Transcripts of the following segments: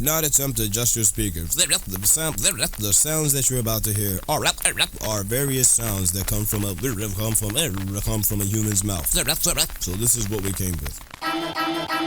Do not attempt to adjust your speakers. The sounds that you're about to hear are various sounds that come from a human's mouth. So this is what we came with.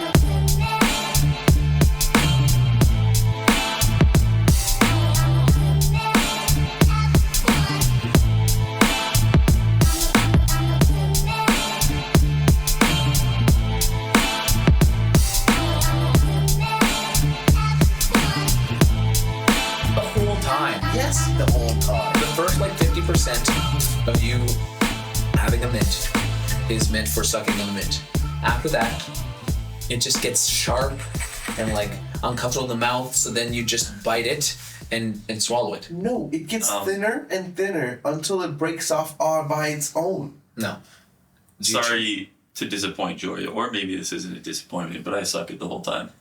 Yes, the whole time. The first 50% of you having a mint is meant for sucking on mint. After that, it just gets sharp and uncomfortable in the mouth, so then you just bite it and swallow it. No, it gets thinner and thinner until it breaks off all by its own. No. Sorry to disappoint Jory, or maybe this isn't a disappointment, but I suck it the whole time.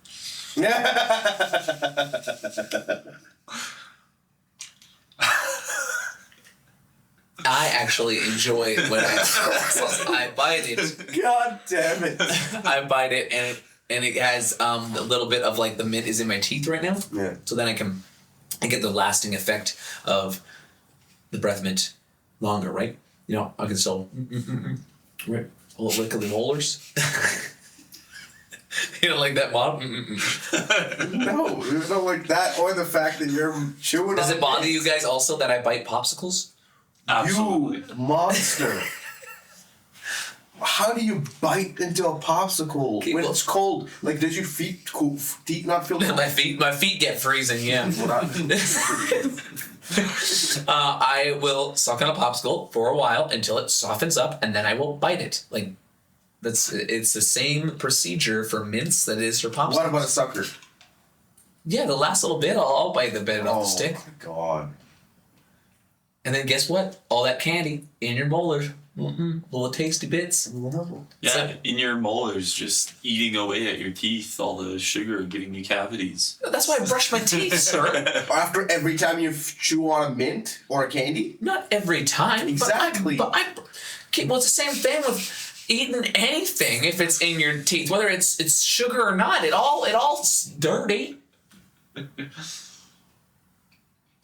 I actually enjoy when I bite it. God damn it. I bite it and it has a little bit of the mint is in my teeth right now. Yeah. So then I get the lasting effect of the breath mint longer, right? I can still right, a little lick of the molars. You don't like that, Bob? No, there's not like that or the fact that you're chewing Does on it bother it. you guys also that I bite popsicles? Absolutely. You monster. How do you bite into a popsicle Okay, when well- it's cold? Does your feet not feel cold? my feet get freezing, yeah. I will suck on a popsicle for a while until it softens up, and then I will bite it. It's the same procedure for mints that it is for popsicles. What about a sucker? Yeah, the last little bit, I'll bite the bit off the stick. Oh my god. And then guess what? All that candy in your molars. Little tasty bits. No. Yeah, in your molars, just eating away at your teeth, all the sugar giving you cavities. That's why I brush my teeth, sir. After every time you chew on a mint or a candy? Not every time. Exactly. Well, it's the same thing with eating anything if it's in your teeth, whether it's sugar or not. It all's dirty. What's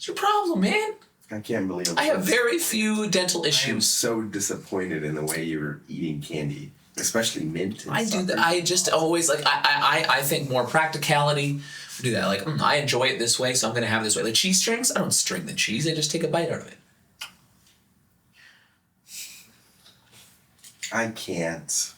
your problem, man? I can't believe it. I have very few dental I am issues. so disappointed in the way you're eating candy, especially mint. And I do that. suckers. I just always I think more practicality. I do that. I enjoy it this way, so I'm gonna have it this way. Like cheese strings, I don't string the cheese. I just take a bite out of it. I can't.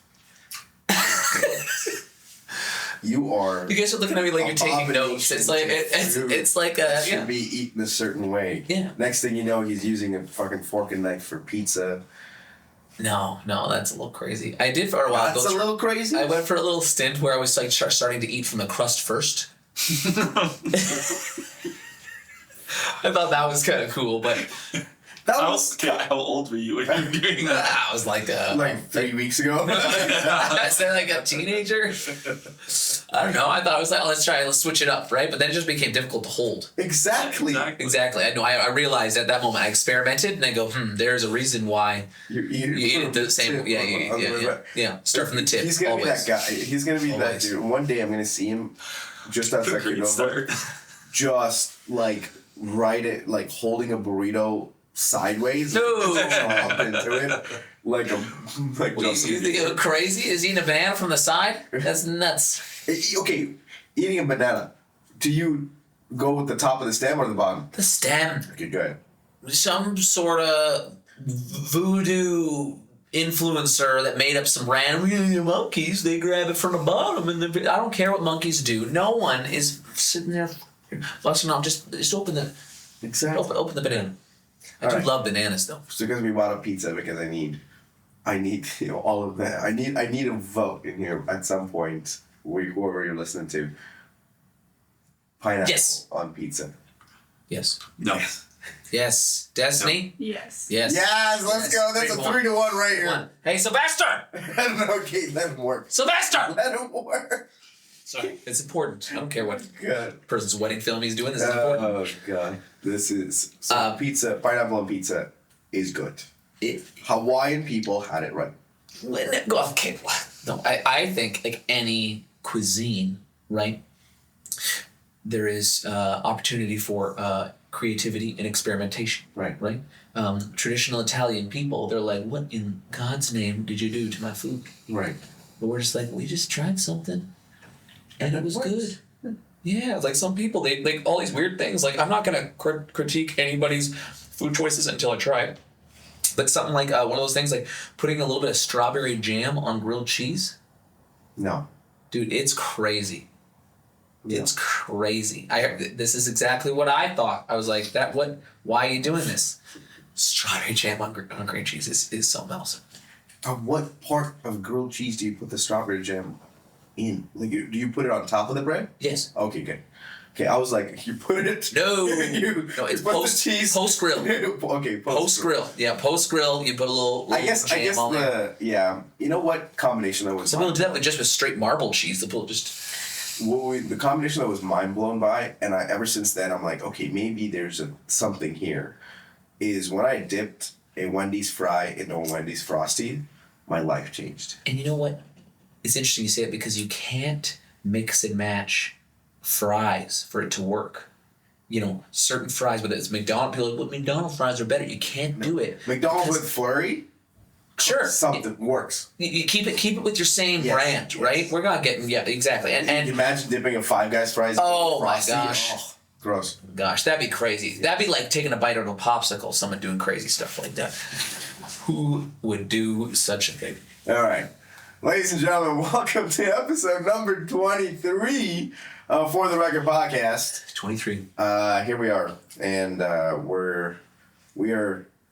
You are. You guys are looking at me like you're taking notes. It's like it's like a should be eaten a certain way. Yeah. Next thing you know, he's using a fucking fork and knife for pizza. No, that's a little crazy. I did for a while. That's a little crazy. I went for a little stint where I was starting to eat from the crust first. I thought that was kind of cool, but How old were you when you were doing that? I was like 3 weeks ago. I said like a teenager. I don't know. I thought I was like, let's switch it up, right? But then it just became difficult to hold. Exactly. Exactly. I know. I realized at that moment I experimented and I go, there's a reason why You you eat it the same. Yeah. Start from the tip. He's gonna always. be that guy. He's gonna be that Always. dude. One day I'm gonna see him just outside Great Cordova, start. just right at holding a burrito sideways. No. Chomp into it like You Justin think Bieber. I'm crazy? Is eating a banana from the side? That's nuts. Okay, eating a banana. Do you go with the top of the stem or the bottom? The stem. Okay, go ahead. Some sort of voodoo influencer that made up some random monkeys. They grab it from the bottom, and I don't care what monkeys do. No one is sitting there fussing off. Just open the Exactly. open the banana. I do Alright. love bananas though. So because we bought a pizza because I need all of that. I need a vote in here at some point. Whoever you're listening to. Pineapple Yes. on pizza. Yes. No. Yes. Destiny. Yes. Yes. Yes, let's go. That's a 3-1 right here. One. Hey, Sylvester. Okay, let him work. Sylvester. Let him work. Sorry. It's important. I don't care what Good. person's wedding film he's doing. This is important. Oh god. This is pizza. Pineapple on pizza is good. Hawaiian people had it right. Okay. No, I think like any cuisine, right? there is opportunity for creativity and experimentation. Right. Right. Traditional Italian people, they're like, "What in God's name did you do to my food?" Right. But we're just like, we just tried something, and it was good. Yeah, it's like some people, they like all these weird things. Like, I'm not gonna critique anybody's food choices until I try it. But something like one of those things, like putting a little bit of strawberry jam on grilled cheese. No. Dude, it's crazy. Yeah. It's crazy. This is exactly what I thought. I was like, why are you doing this? Strawberry jam on green cheese is something else. What part of grilled cheese do you put the strawberry jam in? Like, do you put it on top of the bread? Yes. Okay, good. Okay, I was like, you put it. No. you It's put post the cheese. post grill. Okay, Post grill. Yeah, post grill. You put a little I guess jam on there. You know what combination that was Some people do that with just with straight marbled cheese. People just the combination that was mind blown by, and ever since then I'm like, okay, maybe there's something here. Is when I dipped a Wendy's fry into a Wendy's Frosty, my life changed. And you know what? It's interesting you say it because you can't mix and match fries for it to work. You know, certain fries, whether it's McDonald's, people are like, well, McDonald's fries are better. You can't do it. McDonald's because- with flurry, Sure. something works. You keep it with your same Yes, brand, yes. right? We're not getting exactly. And And imagine dipping a Five Guys fries. Oh, into my Frosty. gosh. Oh, gross. gosh, that'd be crazy. That'd be like taking a bite out of a popsicle, someone doing crazy stuff like that. Who would do such a thing? All right. Ladies and gentlemen, welcome to episode number 23 of For the Record podcast. 23. Here we are, and we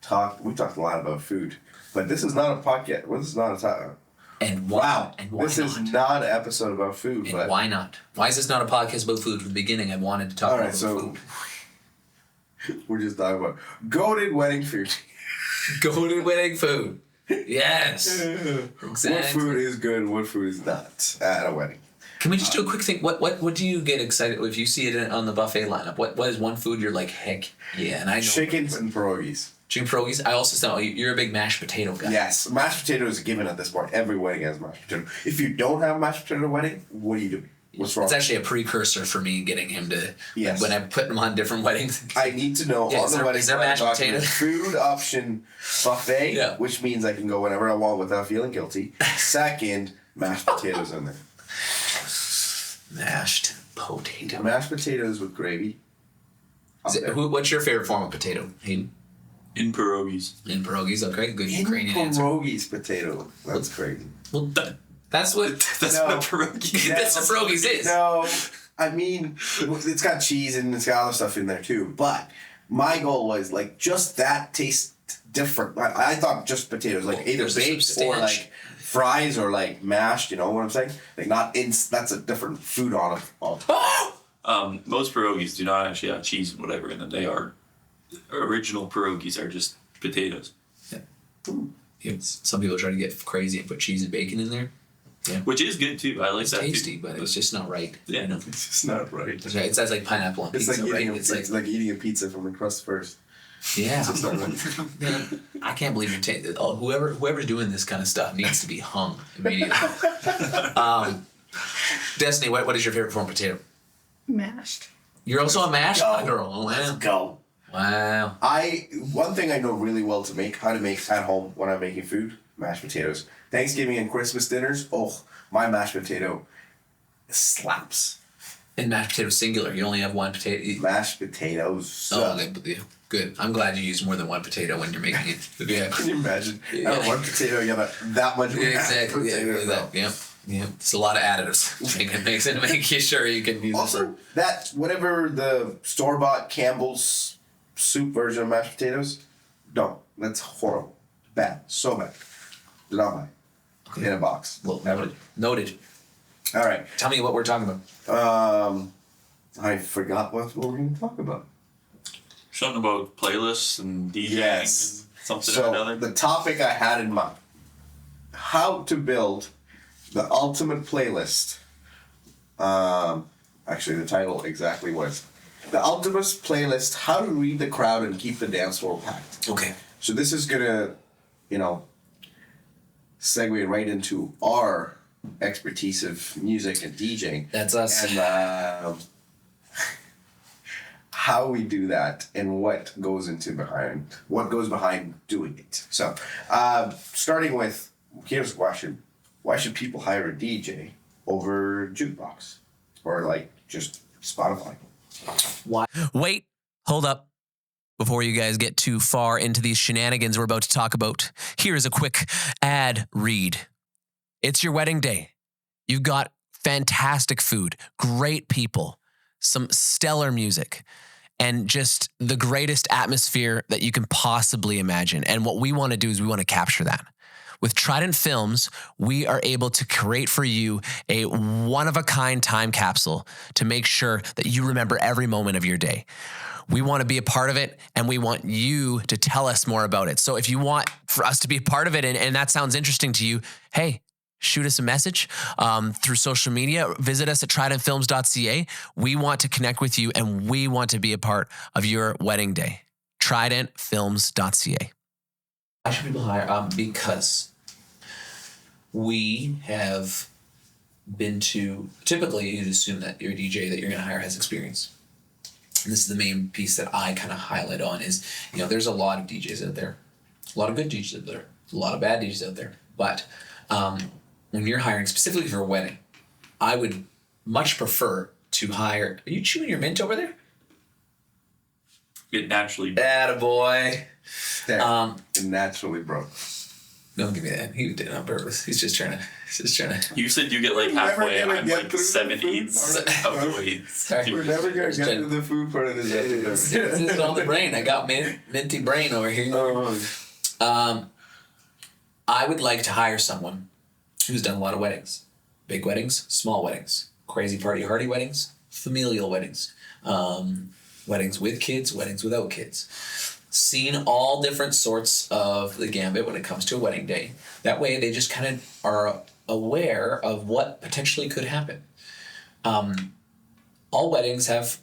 talked a lot about food, but this is not a podcast. This is not a time. And why? Wow, And why this not? is not an episode about food. And but why not? Why is this not a podcast about food? From the beginning, I wanted to talk all about right, so food. we're just talking about goated wedding food. Golden wedding food. Yes. What Exactly. food is good and what food is not at a wedding? Can we just do a quick thing? What do you get excited if you see it on the buffet lineup? What is one food you're like, heck yeah? And I know Chickens and pierogies. chicken pierogies. I also know you're a big mashed potato guy. Yes, mashed potato is a given at this point. Every wedding has mashed potato. If you don't have mashed potato at a wedding, what do you do? What's wrong? It's actually a precursor for me getting him to. Yes. When I put him on different weddings. I need to know Yeah, on is the there- wedding is there plan mashed document, potatoes? food option buffet, Yeah. which means I can go whenever I want without feeling guilty. Second, mashed potatoes in there. Mashed potato. Mashed potatoes with gravy. What's your favorite form of potato, Hayden? In pierogies. In pierogies, okay, good In Ukrainian answer. pierogies potato. That's crazy. Well, that's what That's No. what a pierogi. that's what pierogies is. No, I mean, it's got cheese and it's got other stuff in there too. But my goal was like just that tastes different. I thought just potatoes, like either There's a baked or substantial- like fries or like mashed. You know what I'm saying? Like not in. That's a different food on it. Oh! Most pierogies do not actually have cheese and whatever in them. They are original pierogies are just potatoes, Some people try to get crazy and put cheese and bacon in there. which is good too. I like It's that tasty, too. but it's just not right. Yeah. You know? It's just not right. It's like pineapple on It's pizza, like right? eating. It's like eating a pizza from the crust first. yeah. It's just not right. Man, I can't believe you're taking. Oh, whoever's doing this kind of stuff needs to be hung immediately. Destiny, what is your favorite form of potato? Mashed. You're also a mashed Go. girl. Oh, Let's wow. go. Wow. One thing I know really well how to make at home when I'm making food, mashed potatoes. Thanksgiving and Christmas dinners, my mashed potato slaps. And mashed potato singular. You only have one potato. Mashed potatoes. Oh, good. I'm glad you use more than one potato when you're making it. Yeah. Can you imagine? Yeah. Out of one potato, you have that much Yeah, exactly. Yeah, potatoes. that. Yeah. Yeah. It's a lot of additives. Make you sure you can use Also, that whatever the store-bought Campbell's soup version of mashed potatoes, don't. That's horrible. Bad. So bad. Do not buy. Okay. In a box. Well, noted. All right. Tell me what we're talking about. I forgot what we were going to talk about. Something about playlists and DJing. Yes. And something or So another. the topic I had in mind: how to build the ultimate playlist. Actually, the title exactly was the ultimate playlist: how to read the crowd and keep the dance floor packed. Okay. So this is gonna, segue right into our expertise of music and DJing. That's us. And how we do that and what goes behind doing it. So, starting with, here's a question: why should people hire a DJ over jukebox or like just Spotify? Why? Wait, hold up. Before you guys get too far into these shenanigans we're about to talk about, here is a quick ad read. It's your wedding day. You've got fantastic food, great people, some stellar music, and just the greatest atmosphere that you can possibly imagine. And what we want to do is we want to capture that. With Trident Films, we are able to create for you a one-of-a-kind time capsule to make sure that you remember every moment of your day. We want to be a part of it, and we want you to tell us more about it. So if you want for us to be a part of it and that sounds interesting to you, hey, shoot us a message through social media. Visit us at tridentfilms.ca. We want to connect with you, and we want to be a part of your wedding day. tridentfilms.ca. Why should people hire? Because we have been to, typically you'd assume that your DJ that you're going to hire has experience. And this is the main piece that I kind of highlight on is, there's a lot of DJs out there, a lot of good DJs out there, a lot of bad DJs out there. But when you're hiring specifically for a wedding, I would much prefer to hire, are you chewing your mint over there? It naturally. Attaboy. It naturally broke. Don't give me that. He did it on purpose. He's just trying to. You said you get like halfway. I'm like 7/8 of the way. Sorry. We're never going to get to the food part of this episode. It's on the brain. I got minty brain over here. I would like to hire someone who's done a lot of weddings. Big weddings, small weddings, crazy party hardy weddings, familial weddings, weddings with kids, weddings without kids. Seen all different sorts of the gambit when it comes to a wedding day. That way they just kind of are aware of what potentially could happen. All weddings have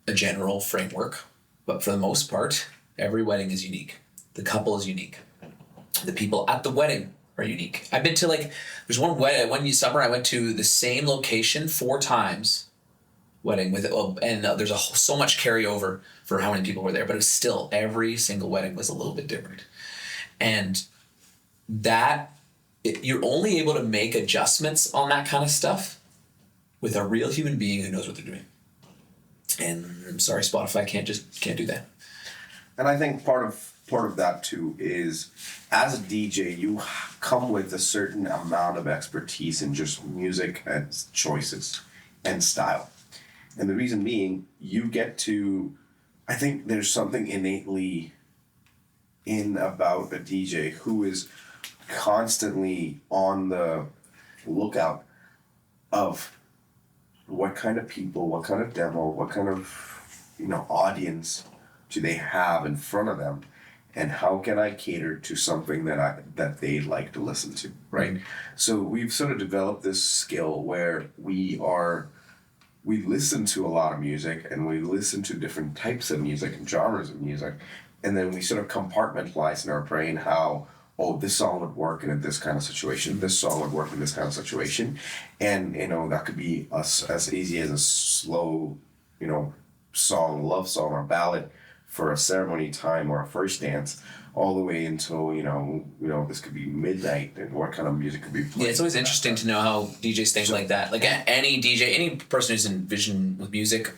a general framework, but for the most part, every wedding is unique. The couple is unique. The people at the wedding are unique. I've been to there's one summer I went to the same location 4 times, wedding with it, and there's so much carryover for how many people were there, but it's still every single wedding was a little bit different, and you're only able to make adjustments on that kind of stuff with a real human being who knows what they're doing. And I'm sorry, Spotify can't do that. And I think part of that too is, as a DJ, you come with a certain amount of expertise in just music and choices and style. And the reason being, you get to, I think there's something innately in about a DJ who is constantly on the lookout of what kind of people, what kind of demo, what kind of, audience do they have in front of them, and how can I cater to something that they like to listen to, right? Mm-hmm. So we've sort of developed this skill where we listen to a lot of music, and we listen to different types of music and genres of music, and then we sort of compartmentalize in our brain how, this song would work in this kind of situation, this song would work in this kind of situation, and that could be as easy as a slow, song, love song or ballad for a ceremony time or a first dance, all the way until this could be midnight, and what kind of music could be played. Yeah, it's always interesting to know how DJs think like that. Like any DJ, any person who's in vision with music,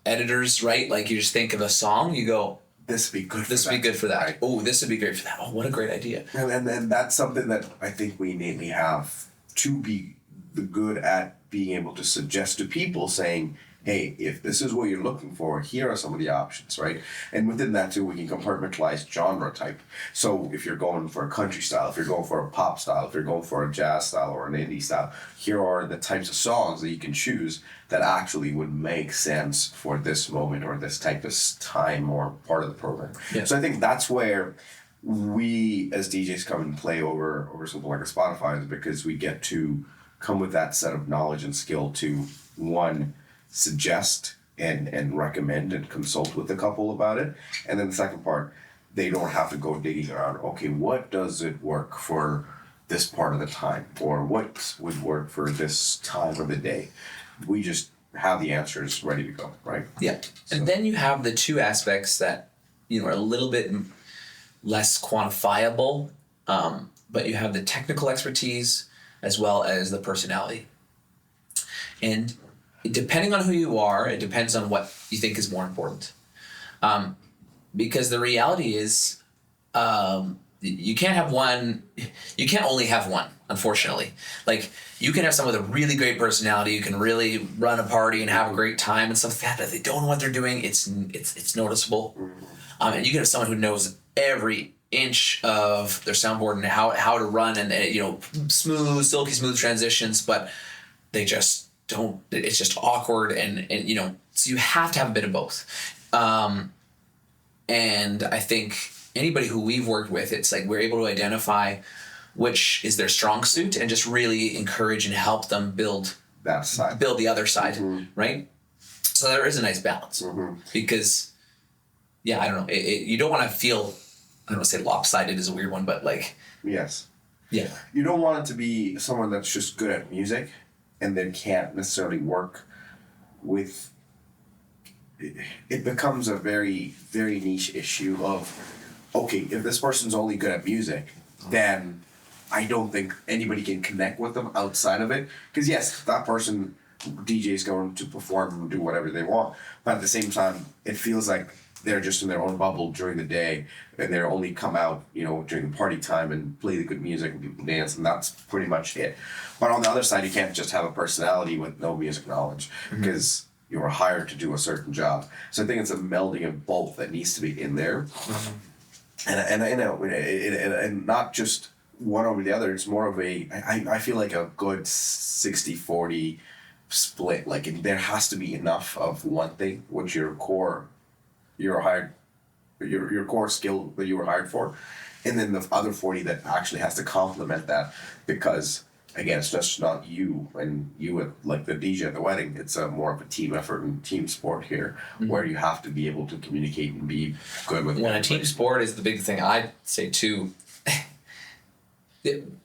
editors, right? Like you just think of a song, you go, this would be good. This would be good for that. Right. Oh, this would be great for that. Oh, what a great idea. And that's something that I think we innately have to be good at being able to suggest to people, saying, hey, if this is what you're looking for, here are some of the options, right? And within that too, we can compartmentalize genre type. So if you're going for a country style, if you're going for a pop style, if you're going for a jazz style or an indie style, here are the types of songs that you can choose that actually would make sense for this moment or this type of time or part of the program. Yeah. So I think that's where we as DJs come and play over something like a Spotify, is because we get to come with that set of knowledge and skill to, one, suggest and recommend and consult with the couple about it. And then the second part, they don't have to go digging around, okay, what does it work for this part of the time? Or what would work for this time of the day? We just have the answers ready to go, right? Yeah. And then you have the two aspects that, are a little bit less quantifiable, but you have the technical expertise as well as the personality. And depending on who you are, it depends on what you think is more important. Because the reality is, you can't only have one, unfortunately. Like, you can have someone with a really great personality, you can really run a party and have a great time and stuff like that, but if they don't know what they're doing, it's noticeable. And you can have someone who knows every inch of their soundboard and how to run and silky smooth transitions, but they just don't, it's just awkward and so you have to have a bit of both. And I think anybody who we've worked with, it's like we're able to identify which is their strong suit and just really encourage and help them build That side. build the other side, right? So there is a nice balance because, I don't know, you don't want to feel, I don't want to say lopsided is a weird one, but like, Yes. yeah, You don't want it to be someone that's just good at music and then can't necessarily work with. It becomes a very, very niche issue of, okay, if this person's only good at music, then I don't think anybody can connect with them outside of it. Because yes, that person, DJ, is going to perform and do whatever they want, but at the same time, it feels like they're just in their own bubble during the day, and they're only come out, during the party time and play the good music and people dance, and that's pretty much it. But on the other side, you can't just have a personality with no music knowledge, because you were hired to do a certain job. So I think it's a melding of both that needs to be in there. And not just one over the other. It's more of I feel like a good 60-40 split. Like, there has to be enough of one thing, which your core skill that you were hired for, and then the other 40 that actually has to complement that, because again, it's just not you and you at, like, the DJ at the wedding. It's a more of a team effort and team sport here, where you have to be able to communicate and be good with. when a team sport is the big thing, I'd say too.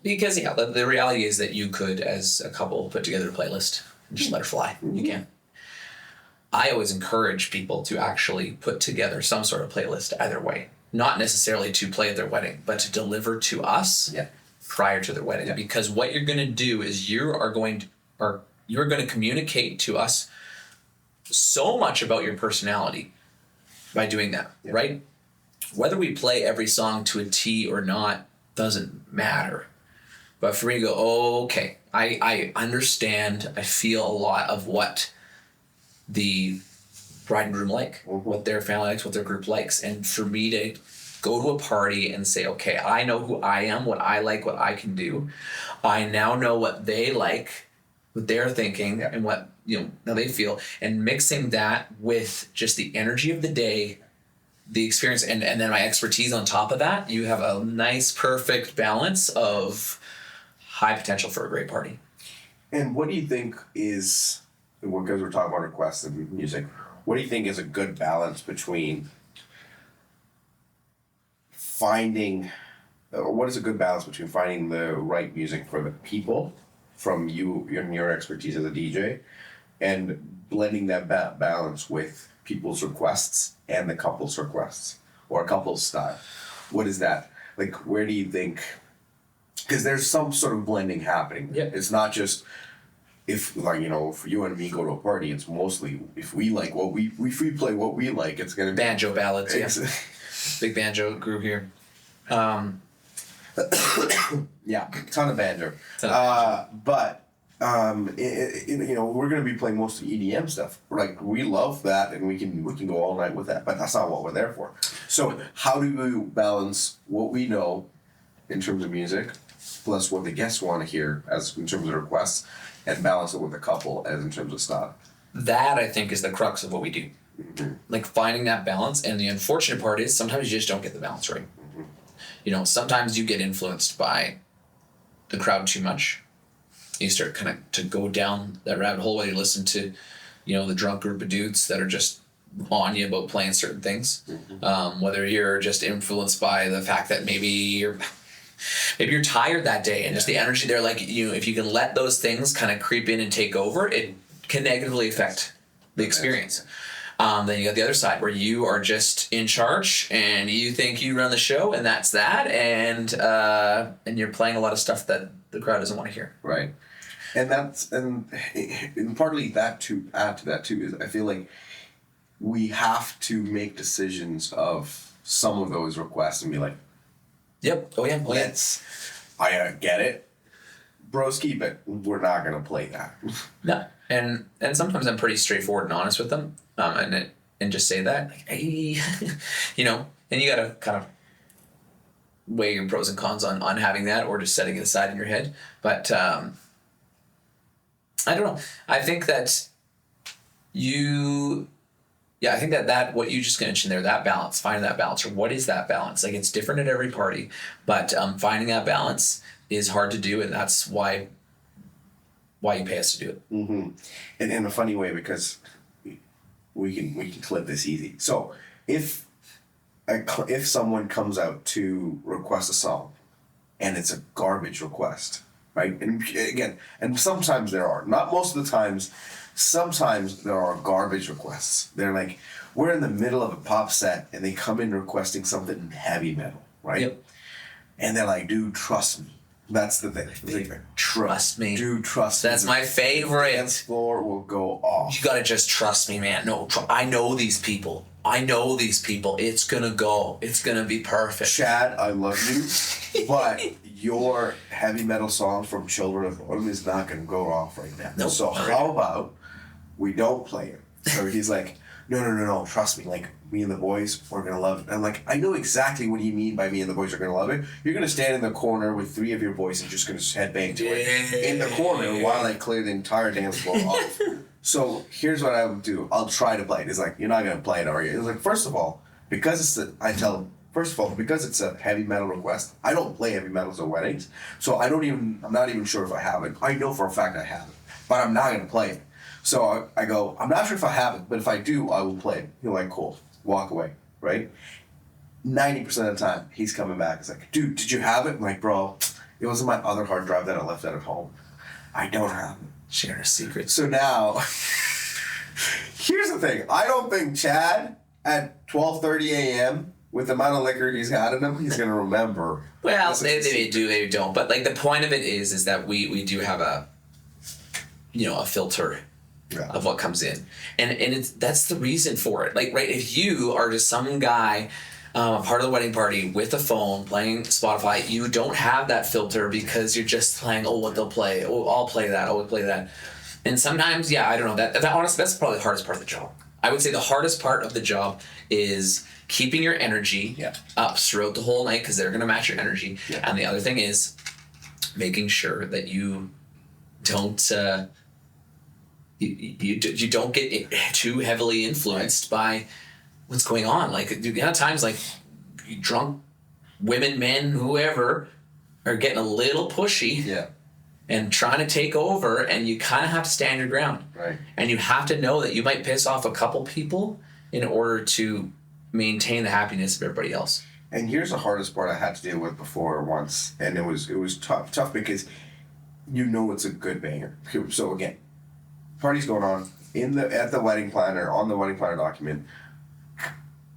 Because the reality is that you could, as a couple, put together a playlist and just let her fly. You can. I always encourage people to actually put together some sort of playlist either way. Not necessarily to play at their wedding, but to deliver to us prior to their wedding. Because what you're going to do is you're going to communicate to us so much about your personality by doing that, right? Whether we play every song to a T or not doesn't matter. But for me to go, okay, I understand, I feel a lot of what the bride and groom like, what their family likes, what their group likes. And for me to go to a party and say, okay, I know who I am, what I like, what I can do. I now know what they like, what they're thinking, and what, how they feel. And mixing that with just the energy of the day, the experience, and then my expertise on top of that, you have a nice, perfect balance of high potential for a great party. And what do you think is, because we're talking about requests and music, what do you think is a good balance between finding the right music for the people from you and your expertise as a DJ, and blending that balance with people's requests and the couple's requests, or a couple's style? What is that? Like, where do you think, because there's some sort of blending happening. Yeah. It's not just, if you and me go to a party, it's mostly if we like if we play what we like, it's gonna be Banjo ballads, big banjo group here. Yeah, ton of banjo. But we're gonna be playing mostly EDM stuff. Like, we love that, and we can go all night with that. But that's not what we're there for. So how do we balance what we know in terms of music, plus what the guests want to hear as in terms of requests, and balance it with the couple as in terms of style? That, I think, is the crux of what we do. Like, finding that balance. And the unfortunate part is sometimes you just don't get the balance right. Sometimes you get influenced by the crowd too much. You start kind of to go down that rabbit hole where you listen to, the drunk group of dudes that are just on you about playing certain things. Whether you're just influenced by the fact that maybe you're tired that day, and just the energy there, like, if you can let those things kind of creep in and take over, it can negatively affect the experience. Then you got the other side where you are just in charge and you think you run the show and that's that, and you're playing a lot of stuff that the crowd doesn't want to hear. Right. And partly that to add to that too is I feel like we have to make decisions of some of those requests and be like, Yep. Oh yeah. I get it, broski, but we're not gonna play that. No. And sometimes I'm pretty straightforward and honest with them, and just say that, like, hey, you know, and you gotta kind of weigh your pros and cons on having that or just setting it aside in your head. But I don't know. I think that I think that what you just mentioned there, that balance, finding that balance, or what is that balance? Like, it's different at every party, but finding that balance is hard to do, and that's why you pay us to do it. Mm-hmm. And in a funny way, because we can clip this easy. So if someone comes out to request a song, and it's a garbage request, right? And again, and sometimes there are, not most of the times. Sometimes there are garbage requests. They're like, we're in the middle of a pop set, and they come in requesting something heavy metal, right? Yep. And they're like, dude, trust me. That's the thing. Like, Trust me. Dude, trust me. That's my favorite. Dance floor will go off. You gotta just trust me, man. No, I know these people. It's gonna go. It's gonna be perfect. Chad, I love you, but your heavy metal song from Children of Bodom is not gonna go off right now. Nope. So how about we don't play it? So he's like, no, trust me. Like, me and the boys, we're gonna love it. And I'm like, I know exactly what you mean by me and the boys are gonna love it. You're gonna stand in the corner with 3 of your boys and just gonna headbang to it in the corner while I clear the entire dance floor off. So here's what I would do. I'll try to play it. It's like, you're not gonna play it, are you? It's like, first of all, because it's a heavy metal request, I don't play heavy metals at weddings. So I'm not even sure if I have it. I know for a fact I have it, but I'm not gonna play it. So I go, I'm not sure if I have it, but if I do, I will play it. You're like, cool. Walk away, right? 90% of the time, he's coming back. He's like, dude, did you have it? I'm like, bro, it was in my other hard drive that I left at home. I don't have it. Share a secret. So now, here's the thing. I don't think Chad at 12:30 a.m. with the amount of liquor he's had in him, he's gonna remember. Well, they do, they don't. But like, the point of it is that we do have a filter. Yeah. Of what comes in, and that's the reason for it. Like, right, if you are just some guy, a part of the wedding party with a phone playing Spotify, you don't have that filter because you're just playing. Oh, what they'll play. Oh, I'll play that. Oh, we'll play that. And sometimes, yeah, I don't know. That honestly, that's probably the hardest part of the job. I would say the hardest part of the job is keeping your energy up throughout the whole night because they're gonna match your energy. Yeah. And the other thing is making sure that you don't. You don't get too heavily influenced by what's going on. Like, you have times like drunk women, men, whoever are getting a little pushy and trying to take over, and you kind of have to stand your ground. Right. And you have to know that you might piss off a couple people in order to maintain the happiness of everybody else. And here's the hardest part I had to deal with before once, and it was tough because it's a good banger. So again, party's going on at the wedding planner, on the wedding planner document.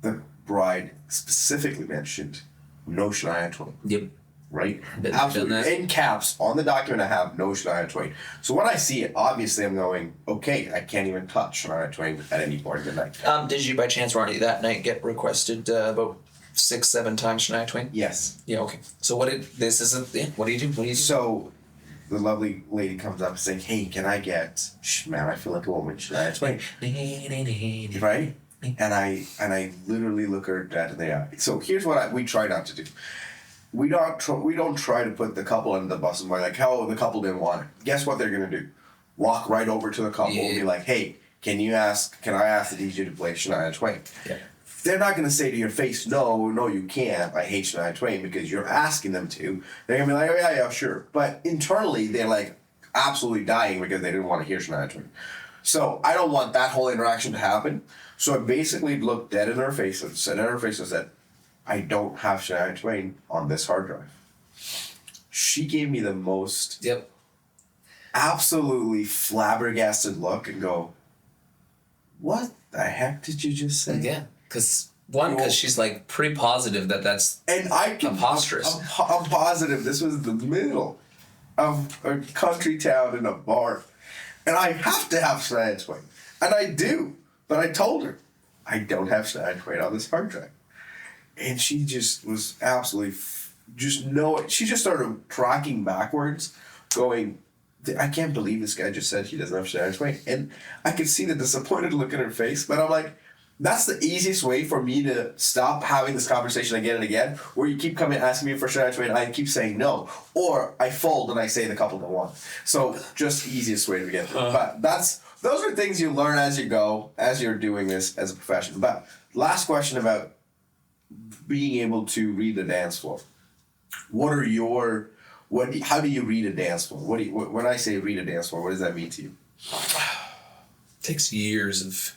The bride specifically mentioned no Shania Twain. Yep. Right? Been Absolutely. that. In caps on the document I have no Shania Twain. So when I see it, obviously I'm going, okay, I can't even touch Shania Twain at any point of the night. Did you by chance, Ronnie, that night get requested about 6-7 times Shania Twain? Yes. Yeah, okay. So what do you do? So the lovely lady comes up and saying, hey, can I get, man, I feel like a woman, Shania Twain. Right? And I literally look her dead in the eye. So here's what we try not to do. We don't try to put the couple under the bus and be like, oh, the couple didn't want it. Guess what they're gonna do? Walk right over to the couple and be like, hey, can I ask the DJ to play Shania Twain? Yeah. They're not gonna say to your face, no, you can't. I hate Shania Twain, because you're asking them to. They're gonna be like, oh yeah, sure. But internally, they're like absolutely dying because they didn't want to hear Shania Twain. So I don't want that whole interaction to happen. So I basically looked dead in her face and said, I don't have Shania Twain on this hard drive. She gave me the most absolutely flabbergasted look and go, what the heck did you just say? Yeah, because she's like pretty positive that that's And I can, preposterous. I'm positive this was the middle of a country town in a bar. And I have to have Shania Twain. And I do. But I told her, I don't have Shania Twain on this hard drive. And she just was absolutely, she just started tracking backwards, going, I can't believe this guy just said he doesn't have Shania Twain. And I could see the disappointed look in her face, but I'm like, that's the easiest way for me to stop having this conversation again and again, where you keep coming asking me for Shania Twain and I keep saying no. Or I fold and I say the couple that want. So just the easiest way to get through. But those are things you learn as you go, as you're doing this as a profession. But last question about being able to read the dance floor. How do you read a dance floor? When I say read a dance floor, what does that mean to you? Takes years of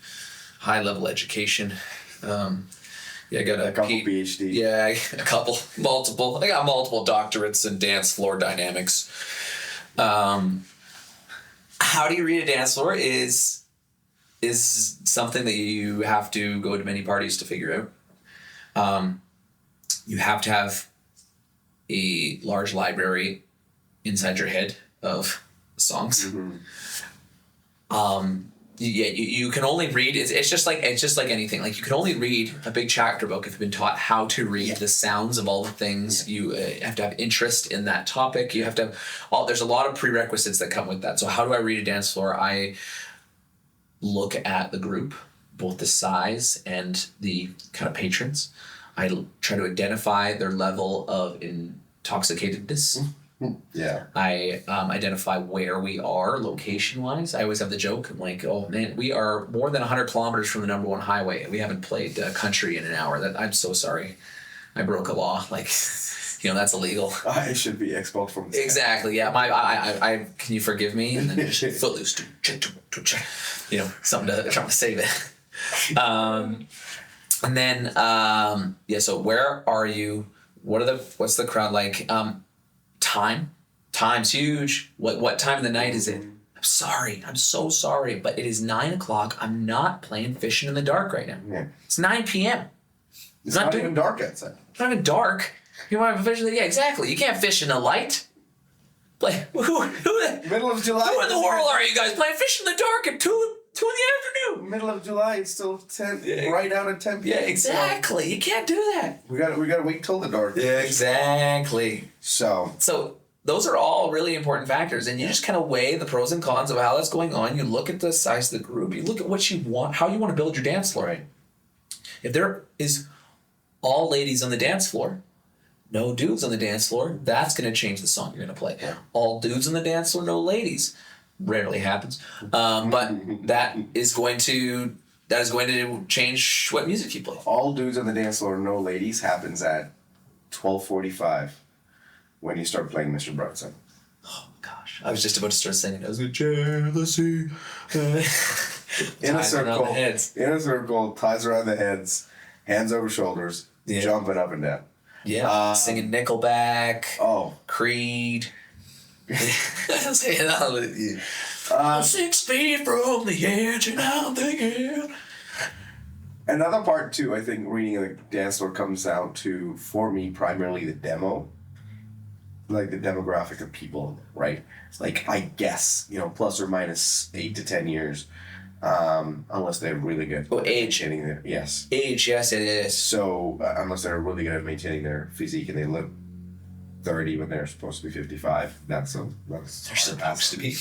high level education. I got a couple PhD. Yeah, multiple. I got multiple doctorates in dance floor dynamics. How do you read a dance floor is something that you have to go to many parties to figure out. You have to have a large library inside your head of songs. Mm-hmm. You can only read. It's just like anything. Like you can only read a big chapter book if you've been taught how to read the sounds of all the things. You have to have interest in that topic. You have to have there's a lot of prerequisites that come with that. So how do I read a dance floor? I look at the group, both the size and the kind of patrons. I try to identify their level of intoxicatedness. Yeah. I identify where we are location-wise. I always have the joke, I'm like, oh man, we are more than 100 kilometers from the number one highway. We haven't played country in an hour. I'm so sorry. I broke a law. Like, that's illegal. I should be expelled from this. Exactly. Yeah. I can you forgive me? And then footloose. Something to save it. And then so where are you? What's the crowd like? Time's huge. What time of the night is it? I'm so sorry, but it is 9:00. I'm not playing Fishing in the Dark right now. Yeah. It's 9 p.m. It's not even dark outside. It's not even dark. You want to fish? Yeah, exactly. You can't fish in the light. Like who Middle of July. Who in the world are you guys playing Fish in the Dark at 2 in the afternoon? Middle of July. It's still 10. Right out at 10 p.m. Yeah, exactly. You can't do that. We gotta wait till the dark. Yeah, exactly. So those are all really important factors, and you just kind of weigh the pros and cons of how that's going on. You look at the size of the group. You look at what you want, how you want to build your dance floor. Right? If there is all ladies on the dance floor, no dudes on the dance floor, that's going to change the song you're going to play. Yeah. All dudes on the dance floor, no ladies. Rarely happens, but that is going to change what music you play. All dudes on the dance floor, no ladies happens at 12:45 when you start playing Mr. Brunson. Oh gosh, I was just about to start singing. I was like, jealousy. In a circle, ties around the heads, hands over shoulders, jumping up and down. Yeah, singing Nickelback. Oh, Creed. Say it out with you. 6 feet from the edge, and I'm thinking. Another part too, I think reading a dance floor comes down to, for me, primarily the demo, like the demographic of people, right? Like I guess, plus or minus 8 to 10 years, unless they're really good. Oh, age. Yes. Age, yes, it is. So unless they're really good at maintaining their physique and they live 30 when they're supposed to be 55, that's they're supposed to be.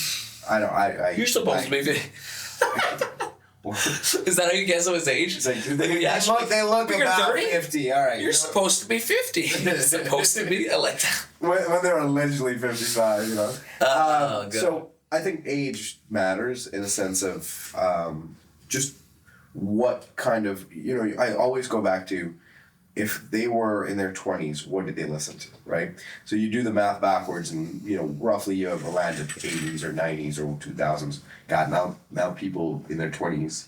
You're supposed to be 50. Is that how you guess his age? It's like, they look about 50. All right. You're supposed to be 50. You're supposed to be. I like that. When they're allegedly 55, good. So I think age matters in a sense of just what kind of, I always go back to, if they were in their 20s, what did they listen to, right? So you do the math backwards and, roughly you have a land of 80s or 90s or 2000s. God, now people in their 20s,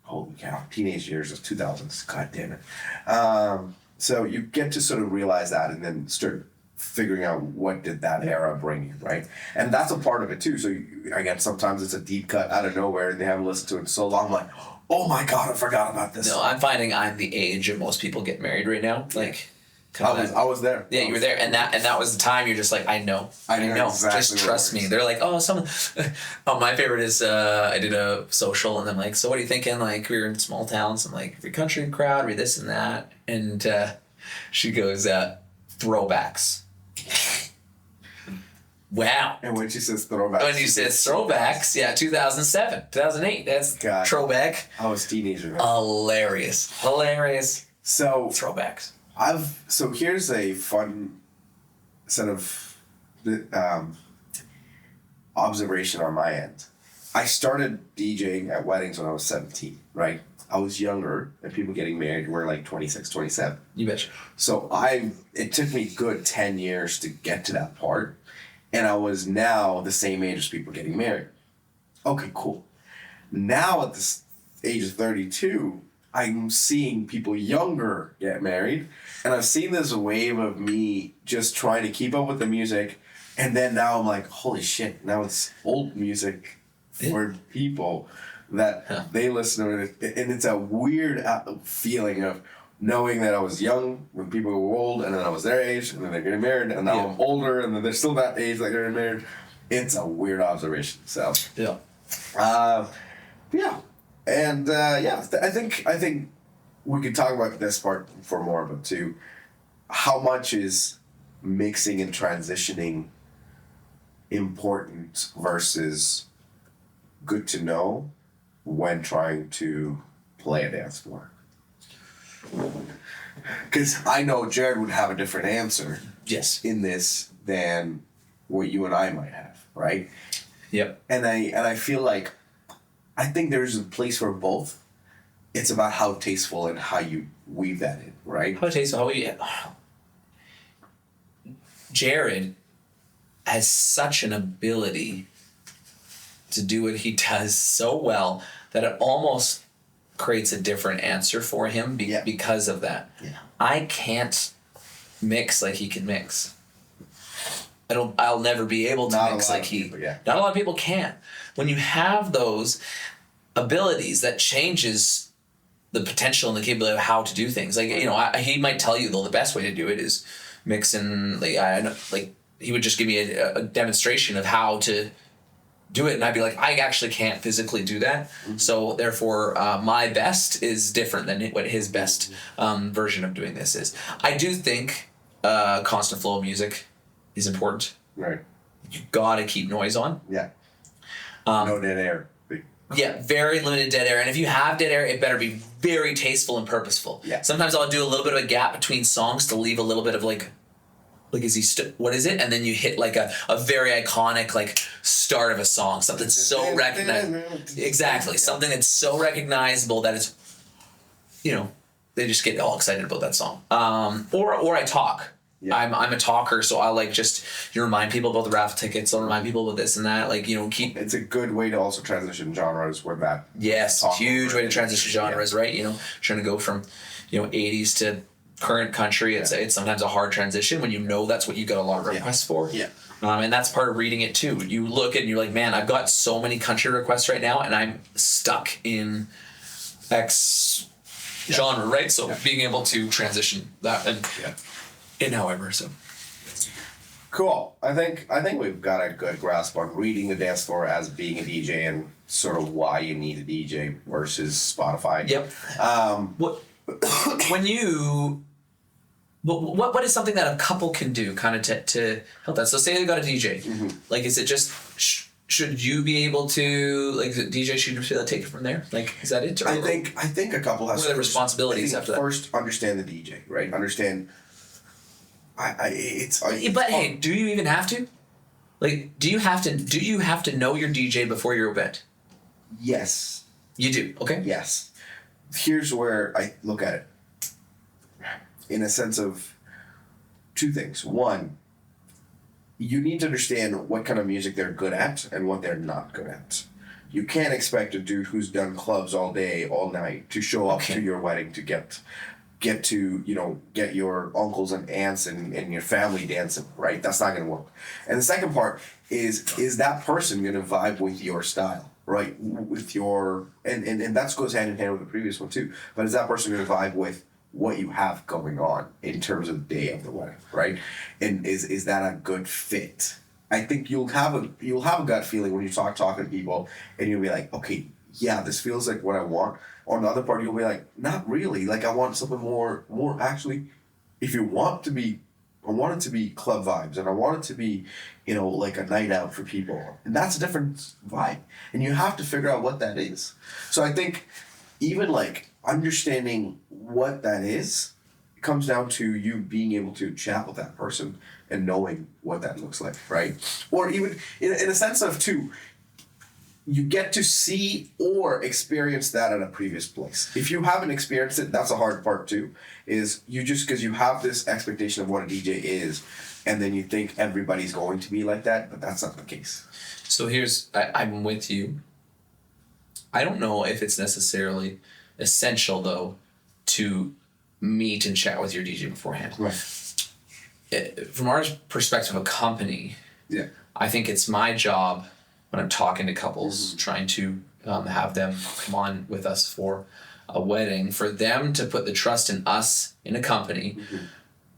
holy cow, teenage years of 2000s, god damn it. So you get to sort of realize that and then start figuring out what did that era bring you, right? And that's a part of it too. So again, sometimes it's a deep cut out of nowhere and they haven't listened to it in so long. I'm like, oh my God, I forgot about this. No, I'm finding I'm the age of most people get married right now. Like, I was there. Yeah, you were there, and that was the time you're just like, I know. Exactly. Just trust me. They're like, oh, my favorite is I did a social, and I'm like, so what are you thinking? Like, we were in small towns, and like, every country crowd, read this and that, and she goes, throwbacks. Wow. And when she says throwbacks. When you said throwbacks, yeah, 2007, 2008, that's God. Throwback. I was a teenager. Hilarious. So Throwbacks. So here's a fun set of observation on my end. I started DJing at weddings when I was 17, right? I was younger, and people getting married were like 26, 27. You betcha. So it took me a good 10 years to get to that part, and I was now the same age as people getting married. Okay, cool. Now at the age of 32, I'm seeing people younger get married, and I've seen this wave of me just trying to keep up with the music, and then now I'm like, holy shit, now it's old music for people that they listen to it, and it's a weird feeling of knowing that I was young when people were old, and then I was their age, and then they're getting married, and now I'm older, and then they're still that age like they're getting married. It's a weird observation. So Yeah. yeah. And I think we could talk about this part for more, but too, how much is mixing and transitioning important versus good to know when trying to play a dance floor? Because I know Jared would have a different answer Yes. in this than what you and I might have, right? Yep. And I feel like I think there's a place for both. It's about how tasteful and how you weave that in, right? How tasteful? How we? Jared has such an ability to do what he does so well that it almost creates a different answer for him because of that. Yeah. I can't mix like he can mix. I'll never be able to mix like he. Not a lot of people can. When you have those abilities, that changes the potential and the capability of how to do things. Like, he might tell you though the best way to do it is mixing. Like he would just give me a demonstration of how to do it, and I'd be like, I actually can't physically do that. Mm-hmm. So therefore, my best is different than what his best version of doing this is. I do think constant flow of music is important. Right. You gotta keep noise on. Yeah. No dead air. Yeah, very limited dead air. And if you have dead air, it better be very tasteful and purposeful. Yeah. Sometimes I'll do a little bit of a gap between songs to leave a little bit of is he what is it? And then you hit like a very iconic start of a song, something so recognizable. Exactly, something that's so recognizable that it's, they just get all excited about that song. Or I talk. Yeah. I'm a talker, so I'll you remind people about the raffle tickets. I'll remind people about this and that. Keep. It's a good way to also transition genres where that. Yes, huge way to transition genres, right? Trying to go from, 80s to current country. It's sometimes a hard transition when that's what you got a lot of requests for. Yeah. And that's part of reading it too. You look and you're like, man, I've got so many country requests right now, and I'm stuck in X genre, right? So being able to transition that and. Yeah. In however, so cool. I think we've got a good grasp on reading the dance floor as being a DJ and sort of why you need a DJ versus Spotify. Yep. What is something that a couple can do kind of to help that? So say they got a DJ. Mm-hmm. Is it just should you be able to the DJ should be able to take it from there? Is that it? Or I think a couple has. What are the responsibilities after that? First, understand the DJ, right? Understand. But hey, do you even have to? Do you have to know your DJ before your event? Yes. You do. Okay. Yes. Here's where I look at it. In a sense of two things. One, you need to understand what kind of music they're good at and what they're not good at. You can't expect a dude who's done clubs all day, all night to show up to your wedding to get get to, get your uncles and aunts and your family dancing, right? That's not gonna work. And the second part is that person gonna vibe with your style, right? With your and that goes hand in hand with the previous one too. But is that person gonna vibe with what you have going on in terms of the day of the wedding, right? And is that a good fit? I think you'll have a gut feeling when you talking to people, and you'll be like, okay, yeah, this feels like what I want. On the other part, you'll be like, not really. Like, I want something more actually. If you want to be, I want it to be club vibes, and I want it to be, like a night out for people, and that's a different vibe, and you have to figure out what that is. So I think even like understanding what that is comes down to you being able to chat with that person and knowing what that looks like, right? Or even in a sense of too, you get to see or experience that at a previous place. If you haven't experienced it, that's a hard part too, is you just, because you have this expectation of what a DJ is, and then you think everybody's going to be like that, but that's not the case. So I'm with you. I don't know if it's necessarily essential though to meet and chat with your DJ beforehand. Right. From our perspective, a company, Yeah. I think it's my job when I'm talking to couples, trying to have them come on with us for a wedding, for them to put the trust in us in a company,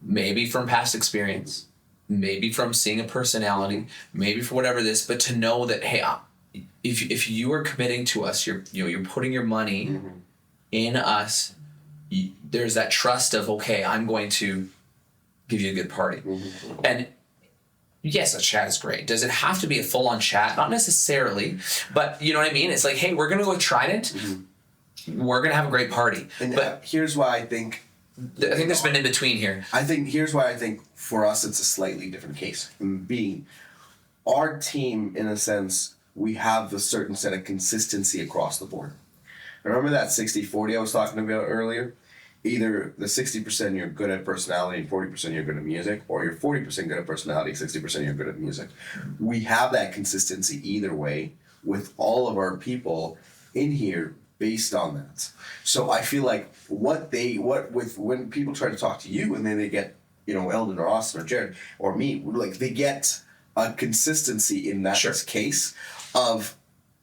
maybe from past experience, maybe from seeing a personality, maybe for whatever it is, but to know that, hey, if you are committing to us, you're putting your money in us. There's that trust of, okay, I'm going to give you a good party. And yes, a chat is great. Does it have to be a full-on chat? Not necessarily, but you know what I mean? It's like, hey, we're going to go with Trident. We're going to have a great party. And but here's why I think there's been in between here. Here's why I think for us it's a slightly different case. Being our team, in a sense, we have a certain set of consistency across the board. Remember that 60-40 I was talking about earlier? Either the 60% you're good at personality and 40% you're good at music, or you're 40% good at personality, 60% you're good at music. We have that consistency either way with all of our people in here based on that. So I feel like when people try to talk to you and then they get, Eldon or Austin or Jared or me, like they get a consistency in that case of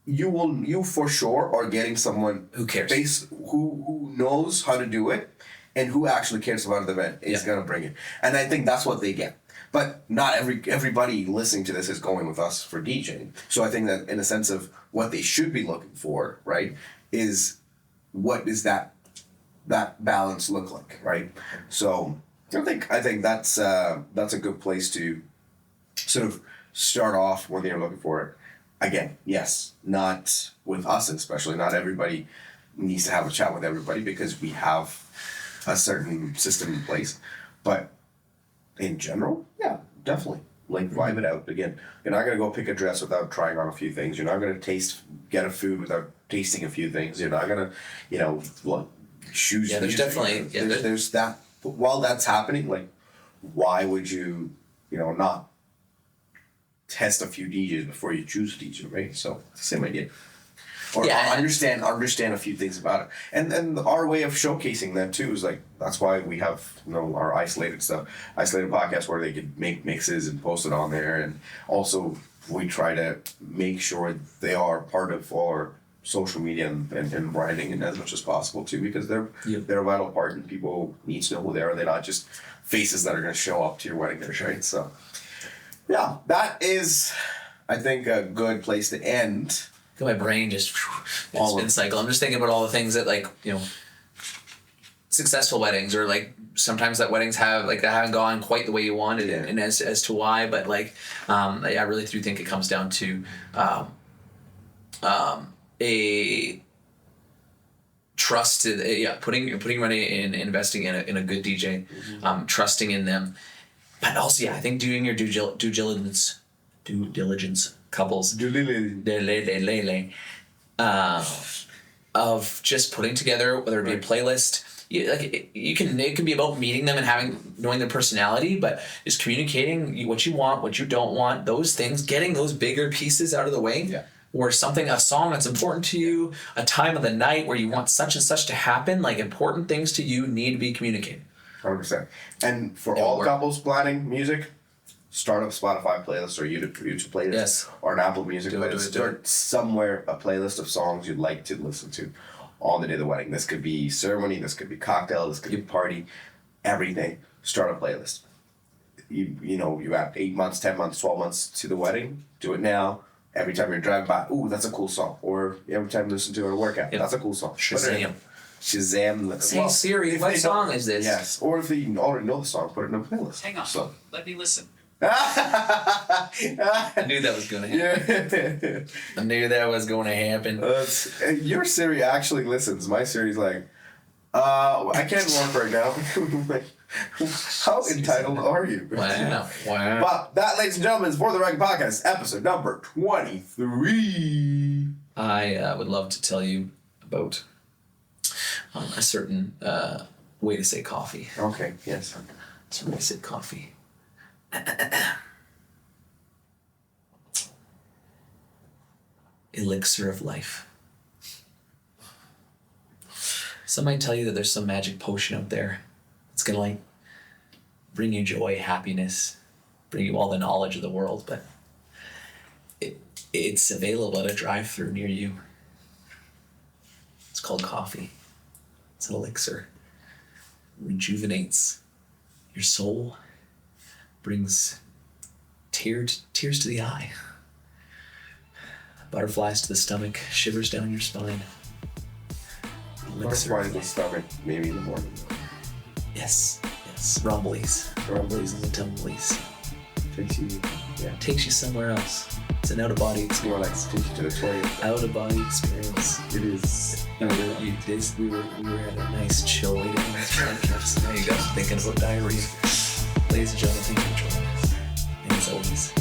you for sure are getting someone who cares, who knows how to do it, and who actually cares about the event is gonna bring it. And I think that's what they get. But not everybody listening to this is going with us for DJing. So I think that in a sense of what they should be looking for, right, is what does that balance look like, right? So I think that's a good place to sort of start off when you're looking for it. Again, yes, not with us especially. Not everybody needs to have a chat with everybody because we have a certain system in place. But in general, yeah, definitely. Like, vibe it out. Again, you're not going to go pick a dress without trying on a few things. You're not going to get a food without tasting a few things. You're not going to, shoes. Yeah, there's definitely... There's that. But while that's happening, like, why would you, not test a few DJs before you choose a DJ, right? So it's the same idea. Or understand a few things about it. And our way of showcasing that too is like, that's why we have, our isolated podcast where they could make mixes and post it on there. And also we try to make sure they are part of our social media and branding and as much as possible too, because they're a vital part and people need to know who they are. They're not just faces that are going to show up to your wedding there, right? So yeah, that is, I think, a good place to end. My brain just spin cycle. I'm just thinking about all the things that, like, successful weddings, or like sometimes that weddings that haven't gone quite the way you wanted, and as to why. But like, I really do think it comes down to a trust. Putting money in, investing in a good DJ, trusting in them, but also I think doing your due diligence. Couples of just putting together, whether it be a playlist, it can be about meeting them and knowing their personality, but just communicating what you want, what you don't want, those things, getting those bigger pieces out of the way. or something, a song that's important to you, a time of the night where you want such and such to happen, like important things to you need to be communicated. 100%. And for It'll all work. couples planning music, start a Spotify playlist or YouTube playlist Yes. or an Apple Music Do it, playlist. do it, do Start somewhere a playlist of songs you'd like to listen to on the day of the wedding. This could be ceremony, this could be cocktail, this could be party, everything. Start a playlist. You have 8 months, 10 months, 12 months to the wedding. Do it now. Every time you're driving by, ooh, that's a cool song. Or every time you listen to it at a workout, Yep. that's a cool song. Put it in. Shazam. Shazam. Hey Siri, if what they song don't- is this? Yes. Or if you already know the song, put it in a playlist. Hang on. So. Let me listen. I knew that was going to happen. Yeah. I knew that was going to happen. Your Siri actually listens. My Siri's like, I can't work right now. Like, how entitled are you? Wow. Wow. But that, ladies and gentlemen, is For the Record Podcast, episode number 23. I would love to tell you about a certain way to say coffee. Okay, yes. Certain way to say coffee. Elixir of life. Some might tell you that there's some magic potion out there that's gonna like bring you joy, happiness, bring you all the knowledge of the world, but it's available at a drive-through near you. It's called coffee. It's an elixir. Rejuvenates your soul, brings tears to the eye, butterflies to the stomach, shivers down your spine. Elixir Butterflies of in the life. stomach, maybe in the morning. Yes, rumblies and tumblies. Takes you, yeah. Takes you somewhere else. It's an out-of-body It's more like experience. takes you to the toilet. Out-of-body experience. It is. We were at a nice chill waiting on this podcast. Now you guys thinking about diarrhea. Ladies and gentlemen, thank you for joining us. And as always,